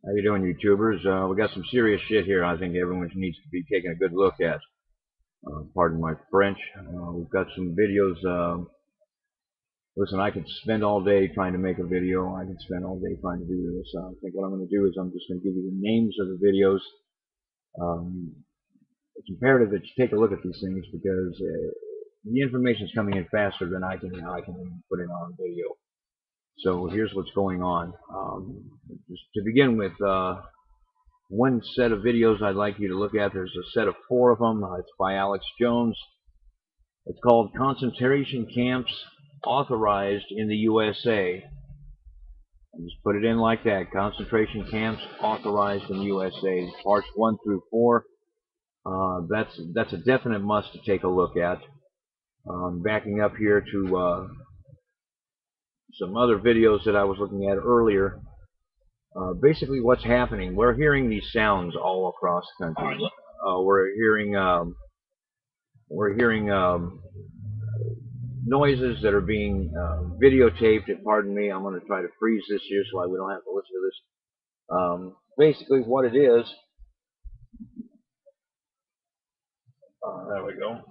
How you doing, YouTubers? We got some serious shit here. I think everyone needs to be taking a good look at. Pardon my French. We've got some videos. Listen, I could spend all day trying to make a video. I could spend all day trying to do this. I think what I'm going to do is I'm just going to give you the names of the videos. It's imperative that you take a look at these things because the information is coming in faster than I can put it on video. So here's what's going on. Just to begin with. One set of videos I'd like you to look at. There's a set of 4 of them. It's by Alex Jones. It's called Concentration Camps Authorized in the USA. And just put it in like that. Concentration Camps Authorized in the USA. Parts 1 through 4. That's a definite must to take a look at. Backing up here to some other videos that I was looking at earlier. Basically, what's happening? We're hearing these sounds all across the country. We're hearing noises that are being videotaped. And pardon me, I'm going to try to freeze this here so we don't have to listen to this. Basically, what it is. There we go.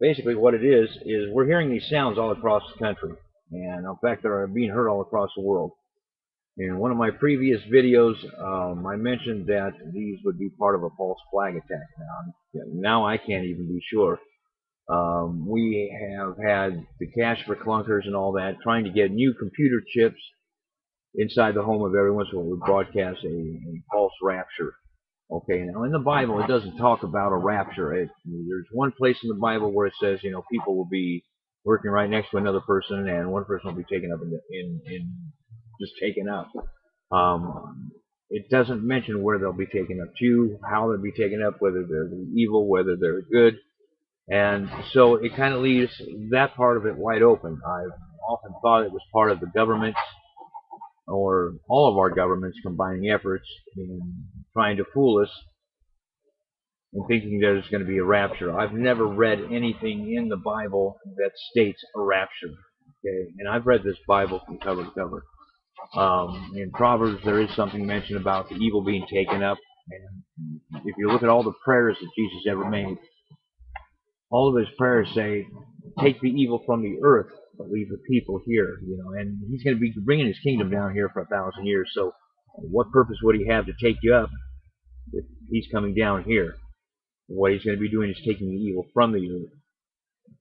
Basically, what it is we're hearing these sounds all across the country, and in fact, they're being heard all across the world. In one of my previous videos, I mentioned that these would be part of a false flag attack. Now I can't even be sure. We have had the cash for clunkers and all that, trying to get new computer chips inside the home of everyone so it would broadcast a false rapture. Okay, now in the Bible it doesn't talk about a rapture. There's one place in the Bible where it says, people will be working right next to another person and one person will be taken up just taken up. It doesn't mention where they'll be taken up to, how they'll be taken up, whether they're evil, whether they're good. And so it kind of leaves that part of it wide open. I've often thought it was part of the government or all of our governments combining efforts in trying to fool us and thinking there's going to be a rapture. I've never read anything in the Bible that states a rapture. Okay, and I've read this Bible from cover to cover. In Proverbs, there is something mentioned about the evil being taken up. And if you look at all the prayers that Jesus ever made, all of his prayers say, take the evil from the earth, but leave the people here. And he's going to be bringing his kingdom down here for 1,000 years. So what purpose would he have to take you up if he's coming down here? What he's going to be doing is taking the evil from the earth.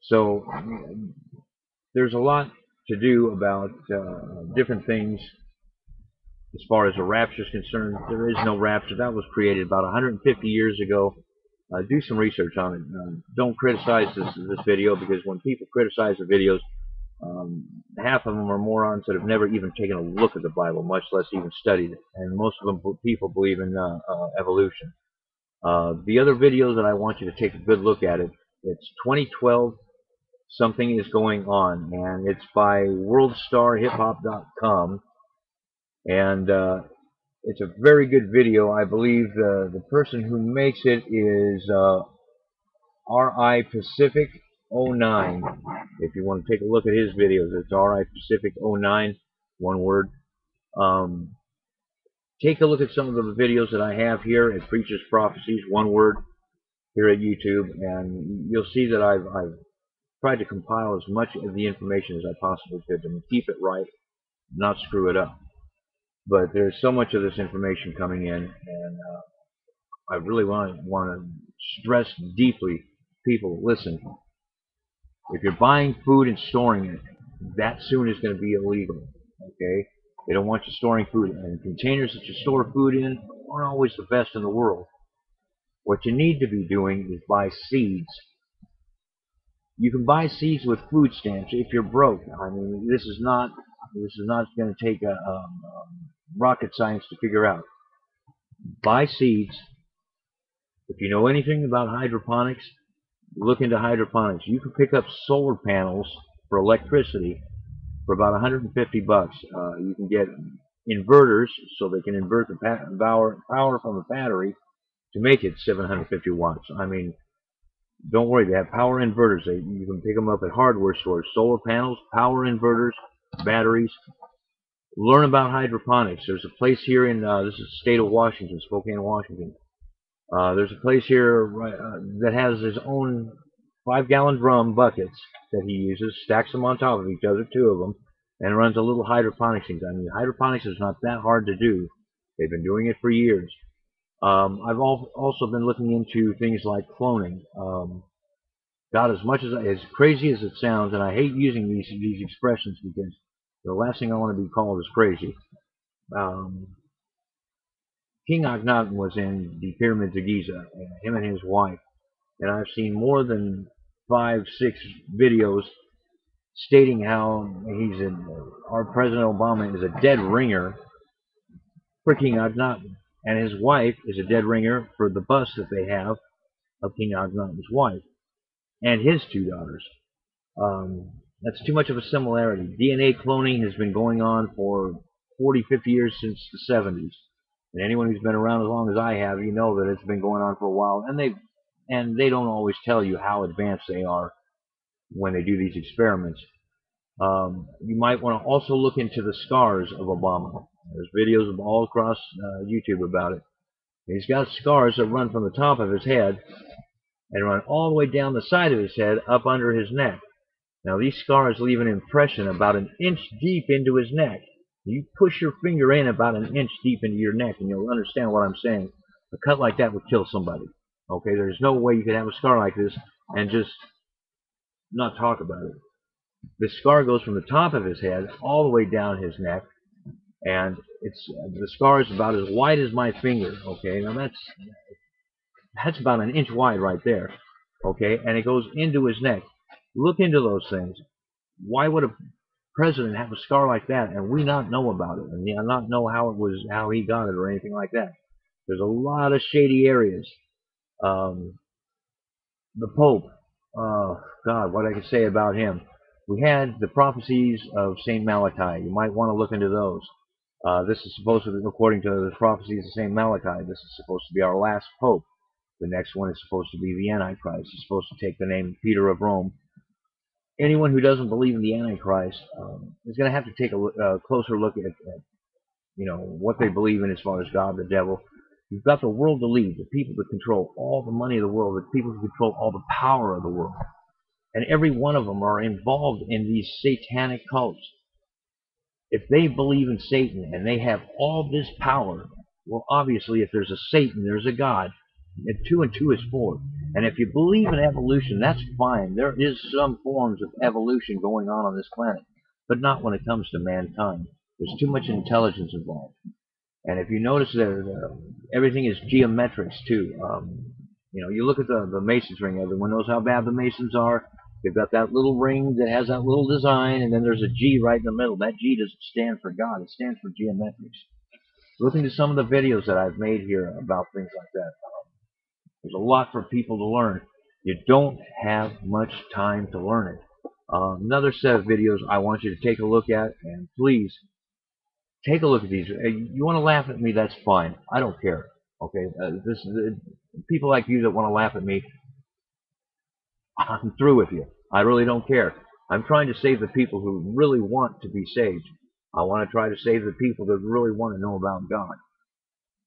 So there's a lot to do about different things as far as a rapture is concerned. There is no rapture. That was created about 150 years ago. Do some research on it. Don't criticize this video, because when people criticize the videos, half of them are morons that have never even taken a look at the Bible, much less even studied it. And most of them people believe in evolution. The other video that I want you to take a good look at it's 2012. Something is going on, and it's by worldstarhiphop.com, and it's a very good video. I believe the person who makes it is RI Pacific 09. If you want to take a look at his videos, it's RI Pacific 09, one word. Take a look at some of the videos that I have here at Preacher's Prophecies, one word, here at YouTube, and you'll see that I've tried to compile as much of the information as I possibly could to keep it right, not screw it up. But there's so much of this information coming in, and I really want to stress deeply, people, listen. If you're buying food and storing it, that soon is going to be illegal. Okay? They don't want you storing food, and containers that you store food in aren't always the best in the world. What you need to be doing is buy seeds. You can buy seeds with food stamps if you're broke. I mean, this is not going to take a rocket science to figure out. Buy seeds. If you know anything about hydroponics, look into hydroponics. You can pick up solar panels for electricity for about 150 bucks. You can get inverters so they can invert the power from the battery to make it 750 watts. I mean, don't worry, they have power inverters. You can pick them up at hardware stores. Solar panels, power inverters, batteries. Learn about hydroponics. There's a place here in this is the state of Washington, Spokane, Washington. There's a place here that has his own 5-gallon drum buckets that he uses, stacks them on top of each other, 2 of them, and runs a little hydroponics thing. I mean, hydroponics is not that hard to do. They've been doing it for years. I've also been looking into things like cloning. God, as crazy as it sounds, and I hate using these expressions because the last thing I want to be called is crazy. Um, King Akhenaten was in the pyramids of Giza, and him and his wife. And I've seen more than 5, 6 videos stating how our President Obama is a dead ringer for King Akhenaten, and his wife is a dead ringer for the bust that they have of King Akhenaten's wife and his 2 daughters. That's too much of a similarity. DNA cloning has been going on for 40, 50 years since the 70s. And anyone who's been around as long as I have, you know that it's been going on for a while. And they don't always tell you how advanced they are when they do these experiments. You might want to also look into the scars of Obama. There's videos all across YouTube about it. He's got scars that run from the top of his head and run all the way down the side of his head up under his neck. Now these scars leave an impression about an inch deep into his neck. You push your finger in about an inch deep into your neck and you'll understand what I'm saying. A cut like that would kill somebody. Okay, there's no way you could have a scar like this and just not talk about it. This scar goes from the top of his head all the way down his neck, and the scar is about as wide as my finger. Okay, now that's about an inch wide right there. Okay, and it goes into his neck. Look into those things. Why would a president have a scar like that and we not know about it and not know how he got it or anything like that? There's a lot of shady areas. The Pope, God, what I can say about him. We had the prophecies of Saint Malachi. You might want to look into those. This is supposed to be, according to the prophecies of Saint Malachi, this is supposed to be our last Pope. The next one is supposed to be the Antichrist. He's supposed to take the name Peter of Rome. Anyone who doesn't believe in the Antichrist is going to have to take a closer look at what they believe in as far as God, the devil. You've got the world to lead, the people to control all the money of the world, the people to control all the power of the world. And every one of them are involved in these satanic cults. If they believe in Satan and they have all this power, well, obviously, if there's a Satan, there's a God. And 2 and 2 is 4. And if you believe in evolution, that's fine. There is some forms of evolution going on this planet, but not when it comes to mankind. There's too much intelligence involved. And if you notice that everything is geometrics too. You look at the Masons ring. Everyone knows how bad the Masons are. They've got that little ring that has that little design, and then there's a G right in the middle. That G doesn't stand for God. It stands for geometrics. Look into some of the videos that I've made here about things like that. There's a lot for people to learn. You don't have much time to learn it. Another set of videos I want you to take a look at, and please take a look at these. You want to laugh at me, that's fine. I don't care. Okay, people like you that want to laugh at me, I'm through with you. I really don't care. I'm trying to save the people who really want to be saved. I want to try to save the people that really want to know about God.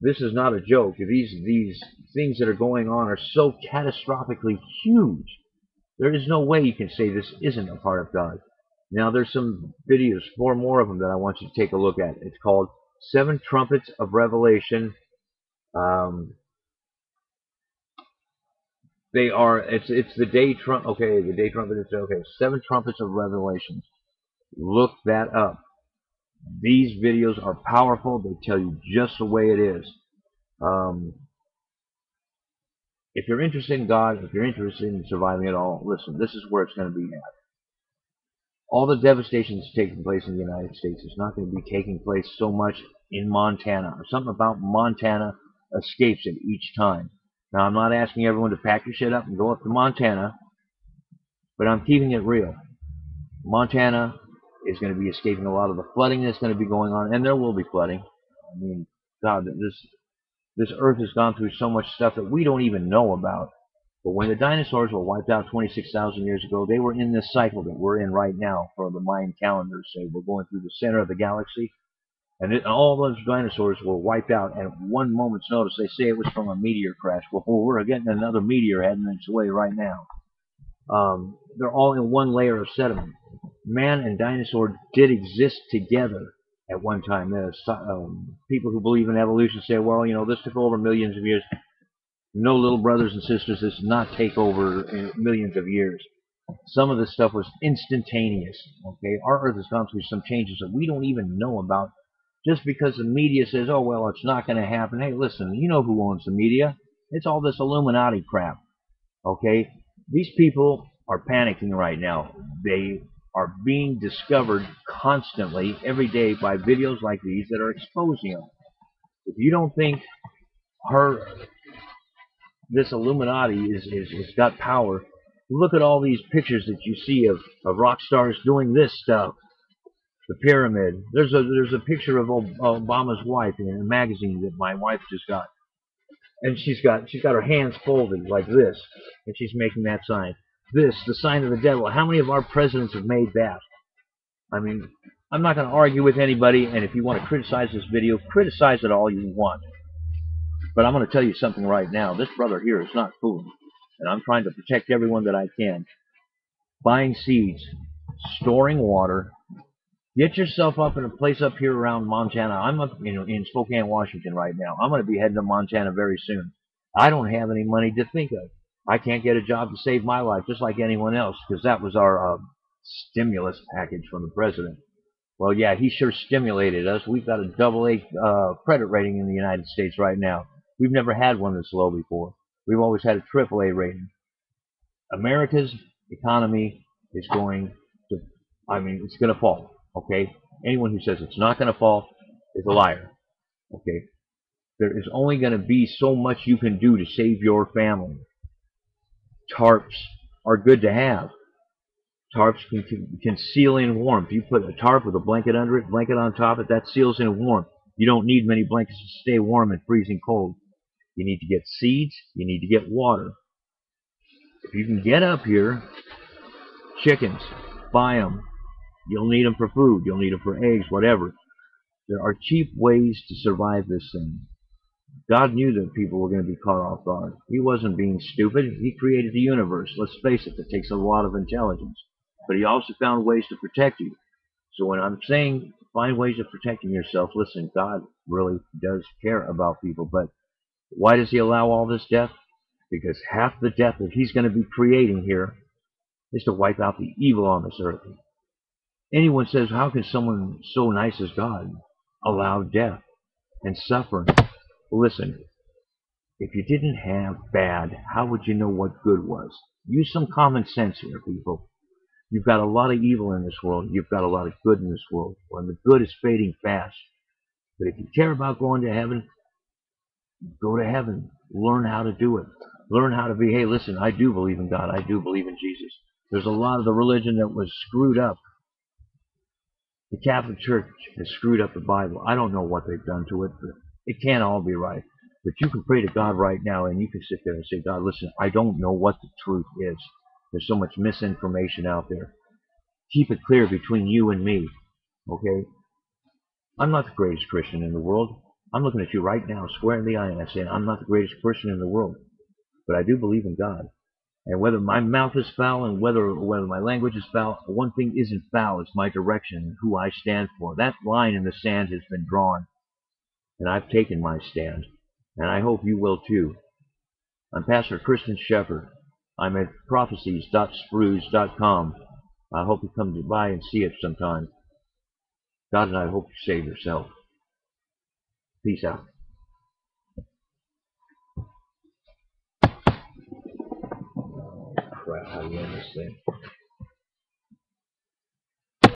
This is not a joke. These things that are going on are so catastrophically huge. There is no way you can say this isn't a part of God. Now there's some videos, 4 more of them that I want you to take a look at. It's called 7 Trumpets of Revelation. It's the day trump. Okay, the day trumpet is okay. 7 Trumpets of Revelation. Look that up. These videos are powerful. They tell you just the way it is. If you're interested in God, if you're interested in surviving at all, listen, this is where it's going to be at. All the devastation that's taking place in the United States is not going to be taking place so much in Montana. Something about Montana escapes it each time. Now, I'm not asking everyone to pack your shit up and go up to Montana, but I'm keeping it real. Montana is going to be escaping a lot of the flooding that's going to be going on, and there will be flooding. I mean, God, this earth has gone through so much stuff that we don't even know about. But when the dinosaurs were wiped out 26,000 years ago, they were in this cycle that we're in right now for the Mayan calendar. Say we're going through the center of the galaxy. And all those dinosaurs were wiped out at one moment's notice. They say it was from a meteor crash. Well, we're getting another meteor heading its way right now. They're all in one layer of sediment. Man and dinosaur did exist together at one time. There's people who believe in evolution say, well, this took over millions of years. No, little brothers and sisters, this did not take over millions of years. Some of this stuff was instantaneous. Okay, our Earth has gone through some changes that we don't even know about. Just because the media says, oh, well, it's not going to happen. Hey, listen, you know who owns the media? It's all this Illuminati crap. Okay, these people are panicking right now. They are being discovered constantly every day by videos like these that are exposing them. If you don't think this Illuminati is got power, look at all these pictures that you see of rock stars doing this stuff. The pyramid. There's a picture of Obama's wife in a magazine that my wife just got, and she's got her hands folded like this, and she's making that sign. This, the sign of the devil. How many of our presidents have made that? I mean, I'm not going to argue with anybody, and if you want to criticize this video, criticize it all you want. But I'm going to tell you something right now. This brother here is not fooling, and I'm trying to protect everyone that I can. Buying seeds, storing water. Get yourself up in a place up here around Montana. I'm up in Spokane, Washington right now. I'm going to be heading to Montana very soon. I don't have any money to think of. I can't get a job to save my life just like anyone else, because that was our stimulus package from the president. Well, yeah, he sure stimulated us. We've got a AA credit rating in the United States right now. We've never had one this low before. We've always had a AAA rating. America's economy is going to, it's going to fall. Okay? Anyone who says it's not going to fall is a liar. Okay? There is only going to be so much you can do to save your family. Tarps are good to have. Tarps can seal in warmth. You put a tarp with a blanket under it, blanket on top of it, that seals in warmth. You don't need many blankets to stay warm in freezing cold. You need to get seeds. You need to get water. If you can get up here, chickens, buy them. You'll need them for food. You'll need them for eggs, whatever. There are cheap ways to survive this thing. God knew that people were going to be caught off guard. He wasn't being stupid. He created the universe. Let's face it, it takes a lot of intelligence. But he also found ways to protect you. So when I'm saying find ways of protecting yourself, listen, God really does care about people. But why does he allow all this death? Because half the death that he's going to be creating here is to wipe out the evil on this earth. Anyone says, how can someone so nice as God allow death and suffering? Listen, if you didn't have bad, how would you know what good was? Use some common sense here, people. You've got a lot of evil in this world. You've got a lot of good in this world. When the good is fading fast. But if you care about going to heaven, go to heaven. Learn how to do it. Learn how to be, hey, listen, I do believe in God. I do believe in Jesus. There's a lot of the religion that was screwed up. The Catholic Church has screwed up the Bible. I don't know what they've done to it, but it can't all be right. But you can pray to God right now, and you can sit there and say, God, listen, I don't know what the truth is. There's so much misinformation out there. Keep it clear between you and me, okay? I'm not the greatest Christian in the world. I'm looking at you right now, square in the eye, and I'm saying I'm not the greatest Christian in the world. But I do believe in God. And whether my mouth is foul and whether my language is foul, one thing isn't foul. It's my direction, who I stand for. That line in the sand has been drawn, and I've taken my stand. And I hope you will too. I'm Pastor Kristen Shepherd. I'm at prophecies.sprues.com. I hope you come by and see it sometime. God and I hope you save yourself. Peace out. Crap, how do you end this thing?